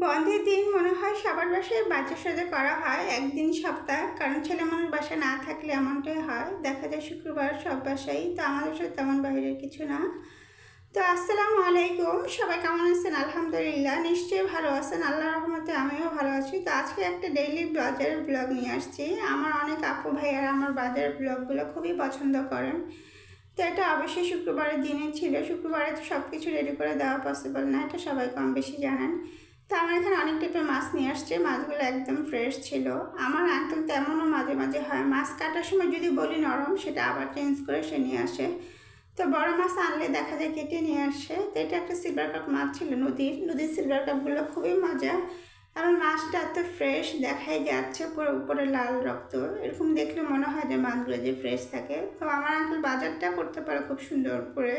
বন্ধের দিন মনে হয় সবার বাসায় বাজার করা হয় একদিন সপ্তাহ, কারণ ছেলে মানুষ বাসায় না থাকলে এমনটাই হয়। দেখা যায় শুক্রবার সব বাসায়, তো আমাদের সাথে তেমন বাইরের কিছু না। তো আসসালামু আলাইকুম, সবাই কেমন আছেন? আলহামদুলিল্লাহ, নিশ্চয়ই ভালো আছেন। আল্লাহর রহমতে আমিও ভালো আছি। তো আজকে একটা ডেইলি বাজারের ব্লগ নিয়ে আসছি। আমার অনেক আপু ভাইয়ারা আমার বাজারের ব্লগগুলো খুবই পছন্দ করেন। তো এটা অবশ্যই শুক্রবারের দিনে ছিল। শুক্রবারে তো সব কিছু রেডি করে দেওয়া পসিবল না, এটা সবাই কম বেশি জানেন। তো আমার এখানে অনেক টাইপের মাছ নিয়ে আসছে, মাছগুলো একদম ফ্রেশ ছিল। আমার আঙ্কেল তেমনও মাঝে মাঝে হয়, মাছ কাটার সময় যদি বলি নরম, সেটা আবার চেঞ্জ করে সে নিয়ে আসে। তো বড় মাছ আনলে দেখা যায় কেটে নিয়ে আসে। তো এটা একটা সিলভার কাপ মাছ ছিল, নদীর সিলভার কাপগুলো খুবই মজা। এবং মাছটা এত ফ্রেশ, দেখাই যাচ্ছে পুরো উপরে লাল রক্ত, এরকম দেখলে মনে হয় যে মাছগুলো যে ফ্রেশ থাকে। তো আমার আঙ্কেল বাজারটা করতে পারে খুব সুন্দর করে।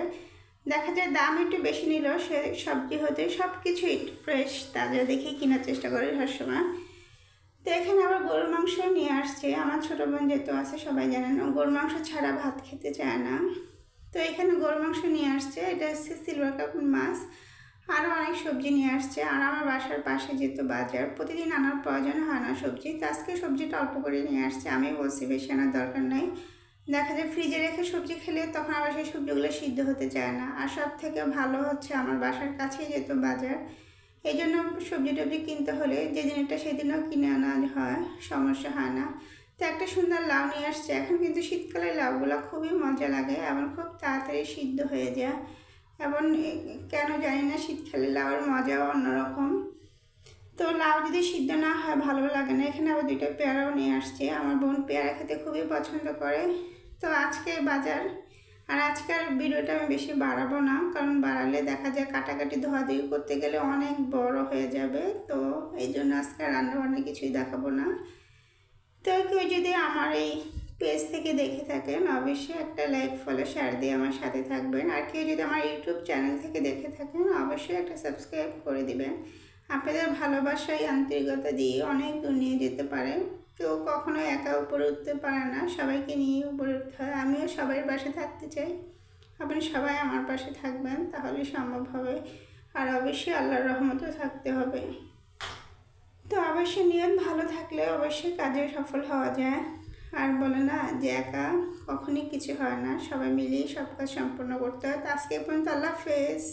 দেখা যায় দাম একটু বেশি নিল, সে সবজি হতে সব কিছুই ফ্রেশ তাজা দেখেই কেনার চেষ্টা করে সবসময়। তো এখানে আবার গরুর মাংস নিয়ে আসছে। আমার ছোটো বোন যেহেতু আছে, সবাই জানেন গরুর মাংস ছাড়া ভাত খেতে চায় না। তো এখানে গরুর মাংস নিয়ে আসছে, এটা হচ্ছে সিলভার কাপ মাছ। আরও অনেক সবজি নিয়ে আসছে। আর আমার বাসার পাশে যেহেতু বাজার, প্রতিদিন আনার প্রয়োজন হয় না সবজি, তো আজকে সবজিটা অল্প করে নিয়ে আসছে। আমি বলছি বেশি আনার দরকার নেই। দেখা যায় ফ্রিজে রেখে সবজি খেলে তখন আবার সেই সবজিগুলো সিদ্ধ হতে চায় না। আর সব থেকে ভালো হচ্ছে আমার বাসার কাছেই যেহেতু বাজার, এই জন্য সবজি টবজি কিনতে হলে যে দিনটা সেদিনও কিনে আনা হয়, সমস্যা হয় না। তো একটা সুন্দর লাউ নিয়ে আসছে। এখন কিন্তু শীতকালে লাউগুলো খুবই মজা লাগে এবং খুব তাড়াতাড়ি সিদ্ধ হয়ে যায়। এবং কেন জানি না, শীতকালে লাউয়ের মজাও অন্যরকম। তো লাউ যদি সিদ্ধ না হয় ভালো লাগে না। এখানে আবার দুইটা পেয়ারাও নিয়ে আসছে। আমার বোন পেয়ারা খেতে খুবই পছন্দ করে। তো আজকে বাজার। আর আজকের ভিডিওটা আমি বেশি বাড়াবো না, কারণ বাড়ালে দেখা যায় কাটাকাটি ধোয়াধুয়ি করতে গেলে অনেক বড় হয়ে যাবে। তো এই জন্য আজকে রান্নাবান্না কিছুই দেখাবো না। তো কেউ যদি আমার এই পেজ থেকে দেখে থাকেন, অবশ্যই একটা লাইক ফলো শেয়ার দিয়ে আমার সাথে থাকবেন। আর কেউ যদি আমার ইউটিউব চ্যানেল থেকে দেখে থাকেন, অবশ্যই একটা সাবস্ক্রাইব করে দিবেন। আপনাদের ভালোবাসায় আন্তরিকতা দিয়ে অনেক দূর নিয়ে যেতে পারে। কেউ কখনো একা উপরে উঠতে পারে না, সবাইকে নিয়ে উপরে উঠতে হয়। আমিও সবার পাশে থাকতে চাই, আপনি সবাই আমার পাশে থাকবেন, তাহলে সম্ভব হবে। আর অবশ্যই আল্লাহর রহমতও থাকতে হবে। তো অবশ্যই নিয়ত ভালো থাকলে অবশ্যই কাজে সফল হওয়া যায়। আর বলে না যে একা কখনই কিছু হয় না, সবাই মিলেই সব কাজ সম্পন্ন করতে হয়। তো আজকে পর্যন্ত আল্লাহ হাফেজ।